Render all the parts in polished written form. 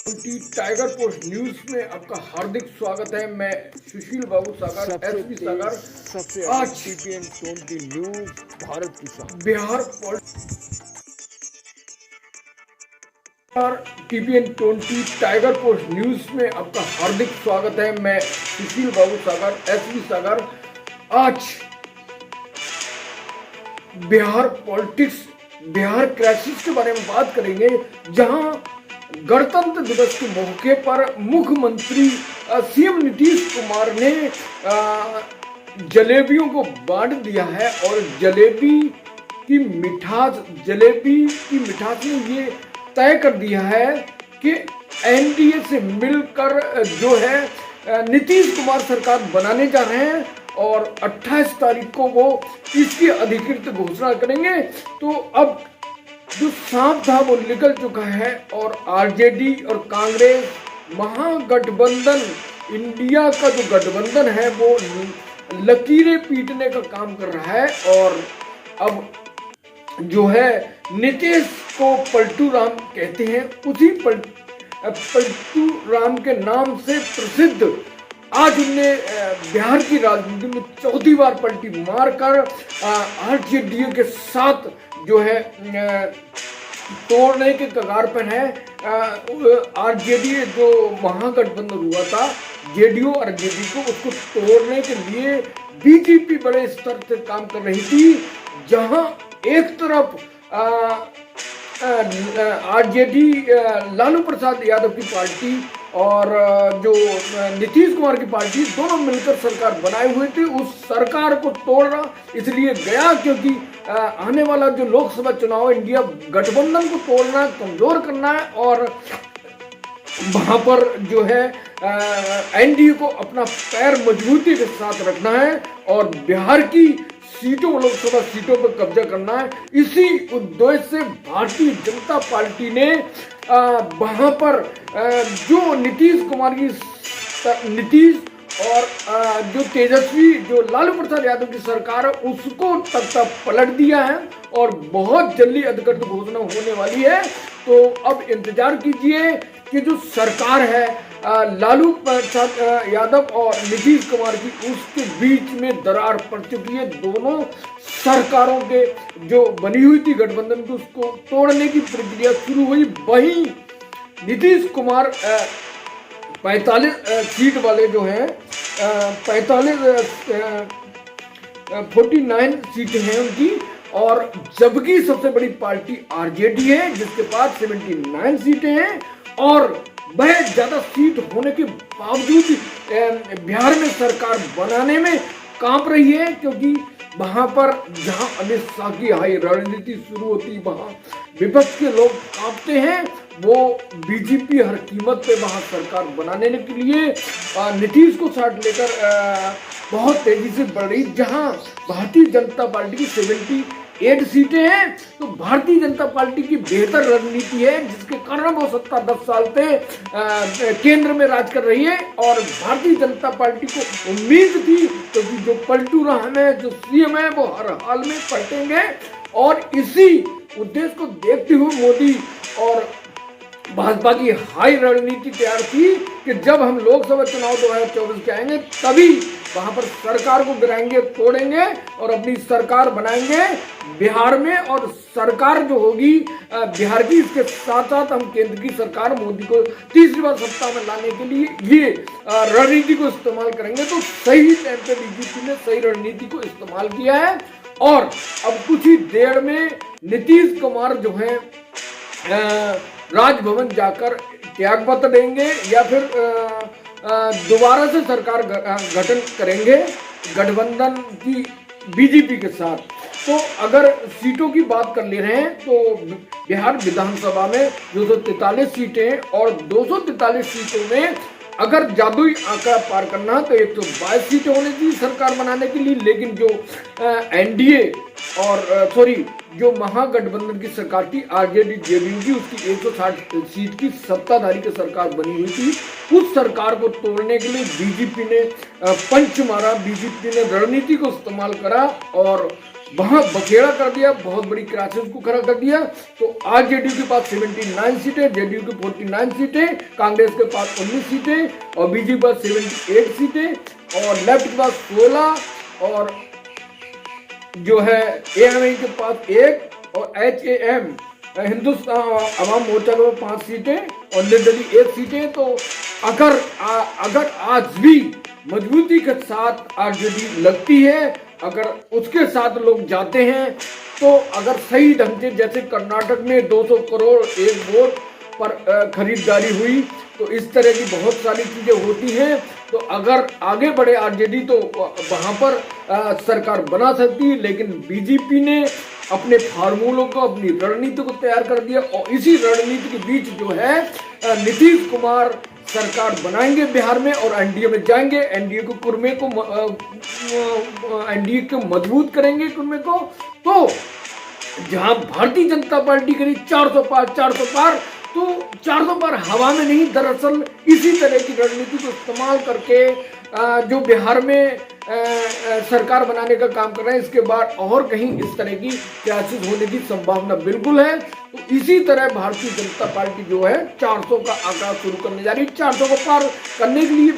Tiger post news में आपका हार्दिक स्वागत है। मैं सुशील बाबू सागर, एसपी सागर। सबसे आज टीपीएन 20 न्यूज भारत की शान। Bihar TPN 20 tiger post news में आपका हार्दिक स्वागत है। मैं सुशील बाबू सागर, एसपी सागर। आज बिहार पॉलिटिक्स, बिहार क्राइसिस के बारे में बात करेंगे, जहां गणतंत्र दिवस के मौके पर मुख्यमंत्री सीएम नीतीश कुमार ने जलेबियों को बांट दिया है। और जलेबी की मिठास ने ये तय कर दिया है कि एनडीए से मिलकर जो है नीतीश कुमार सरकार बनाने जा रहे हैं और 28 तारीख को वो इसकी अधिकृत घोषणा करेंगे। तो अब जो सांप था वो निकल चुका है और आरजेडी और कांग्रेस महागठबंधन, इंडिया का जो गठबंधन है वो लकीरें पीटने का काम कर रहा है। और अब जो है नीतीश को पलटू राम कहते हैं, उसी पलटू राम के नाम से प्रसिद्ध आज उनने बिहार की राजनीति में चौथी बार पलटी मारकर आरजेडी के साथ जो है तोड़ने के कगार पर है। आरजेडी जो महागठबंधन हुआ था जेडीयू और आरजेडी को, उसको तोड़ने के लिए बीजेपी बड़े स्तर से काम कर रही थी। जहां एक तरफ आरजेडी लालू प्रसाद यादव की पार्टी और जो नीतीश कुमार की पार्टी, दोनों मिलकर सरकार बनाए हुए थे। उस सरकार को तोड़ना इसलिए गया क्योंकि आने वाला जो लोकसभा चुनाव, इंडिया गठबंधन को तोड़ना, कमजोर करना है और वहां पर जो है एनडीए को अपना पैर मजबूती के साथ रखना है और बिहार की सीटों, लोकसभा सीटों पर कब्जा करना है। इसी उद्देश्य से भारतीय जनता पार्टी ने वहां पर जो नीतीश और जो तेजस्वी, जो लालू प्रसाद यादव की सरकार है, उसको तख्ता पलट दिया है और बहुत जल्दी अधिकृत घोषणा होने वाली है। तो अब इंतजार कीजिए कि जो सरकार है लालू प्रसाद यादव और नीतीश कुमार की, उसके बीच में दरार पड़ चुकी है। दोनों सरकारों के जो बनी हुई थी गठबंधन की, उसको तोड़ने की प्रक्रिया शुरू हुई। वहीं नीतीश कुमार 45 सीट वाले जो हैं 49 सीटें हैं उनकी, और जबकि सबसे बड़ी पार्टी आरजेडी है जिसके पास 79 सीटें हैं। और वह ज्यादा सीट होने के बावजूद बिहार में सरकार बनाने में कांप रही है, क्योंकि वहां पर जहां अमित शाह की हाई रणनीति शुरू होती, वहां विपक्ष के लोग कांपते हैं। वो बीजेपी हर कीमत पे वहां सरकार बनाने के लिए नीतीश को साथ लेकर बहुत तेजी से बढ़ रही। जहां भारतीय जनता पार्टी की 78 सीटें हैं, तो भारतीय जनता पार्टी की बेहतर रणनीति है, जिसके कारण वो सत्ता 10 साल से केंद्र में राज कर रही है। और भारतीय जनता पार्टी को उम्मीद थी क्योंकि जो पलटू राम है, जो सीएम है, वो हर हाल में पलटेंगे। और इसी उद्देश्य को देखते हुए मोदी और भाजपा की हाई रणनीति तैयार की कि जब हम लोकसभा चुनाव 2024 के आएंगे, तभी वहां पर सरकार को गिराएंगे, तोड़ेंगे और अपनी सरकार बनाएंगे बिहार में। और सरकार जो होगी बिहार की, इसके साथ साथ हम केंद्र की सरकार मोदी को तीसरी बार सत्ता में लाने के लिए ये रणनीति को इस्तेमाल करेंगे। तो सही टाइम पे बीजेपी ने सही रणनीति को इस्तेमाल किया है और अब कुछ ही देर में नीतीश कुमार जो है राजभवन जाकर त्याग पत्र देंगे या फिर दोबारा से सरकार गठन करेंगे गठबंधन की बीजेपी के साथ। तो अगर सीटों की बात कर ले रहे हैं तो बिहार विधानसभा में 243 सीटें और 243 सीटों में अगर जादुई आंकड़ा पार करना तो 122 सीटें होनी चाहिए सरकार बनाने के लिए। लेकिन जो एनडीए और जो महागठबंधन की सरकार थी आरजेडी जेडीयू की, उसकी 160 सीट की सत्ताधारी की सरकार बनी हुई थी। उस सरकार को तोड़ने के लिए बीजेपी ने पंच मारा, बीजेपी ने रणनीति को इस्तेमाल करा और वहां बखेड़ा कर दिया, बहुत बड़ी क्राइसिस को खड़ा कर दिया। तो आज जेडीयू के पास 79 सीटें, जेडीयू की 49 सीटें, कांग्रेस के पास 19 सीटें और बीजेपी के पास 78 सीटें और लेफ्ट के पास 16 और जो है एएमआई के पास 1 और HAM हिंदुस्तान अवाम मोर्चा के पास 5 सीटें और निर्दलीय 1 सीटें। तो अगर आज भी मजबूती के साथ आरजेडी लगती है, अगर उसके साथ लोग जाते हैं, तो अगर सही ढंग से जैसे कर्नाटक में 200 करोड़ एक वोट पर खरीदारी हुई, तो इस तरह की बहुत सारी चीजें होती हैं। तो अगर आगे बढ़े आरजेडी तो वहां पर सरकार बना सकती है, लेकिन बीजेपी ने अपने फार्मूलों को, अपनी रणनीति को तैयार कर दिया और इसी रणनीति के बीच जो है नीतीश कुमार सरकार बनाएंगे बिहार में और एनडीए में जाएंगे, एनडीए को कुर्मे को एनडीए को मजबूत करेंगे कुर्मे को। तो जहां भारतीय जनता पार्टी करीब 400 पार, तो 400 पार हवा में नहीं, दरअसल इसी तरह की रणनीति को इस्तेमाल करके जो बिहार में सरकार बनाने का काम कर रहे हैं, इसके बाद और कहीं इस तरह की क्राइसिस होने की संभावना बिल्कुल है। तो इसी तरह भारतीय जनता पार्टी जो है 400 का आंकड़ा शुरू करने जा रही है। 400 को पार करने के लिए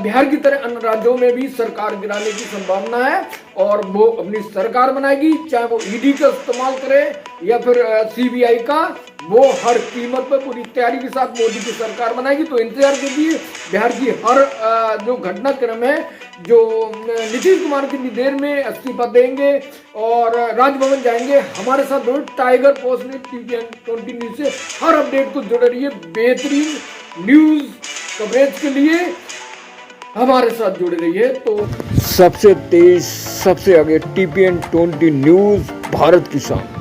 बिहार की तरह अन्य राज्यों में भी सरकार गिराने की संभावना है और वो अपनी सरकार बनाएगी, चाहे वो ईडी का इस्तेमाल करे या फिर सीबीआई का, वो हर कीमत पर पूरी तैयारी के साथ मोदी की सरकार बनाएगी। तो इंतजार कीजिए, बिहार की हर जो घटनाक्रम है, जो नीतीश कुमार की देर में इस्तीफा देंगे और राजभवन जाएंगे। हमारे साथ टाइगर पोस्ट ने TPN20 न्यूज से हर अपडेट को जुड़े रहिए। बेहतरीन न्यूज कवरेज के लिए हमारे साथ जुड़े रहिए। तो सबसे तेज, सबसे आगे TPN20 न्यूज, भारत की शान।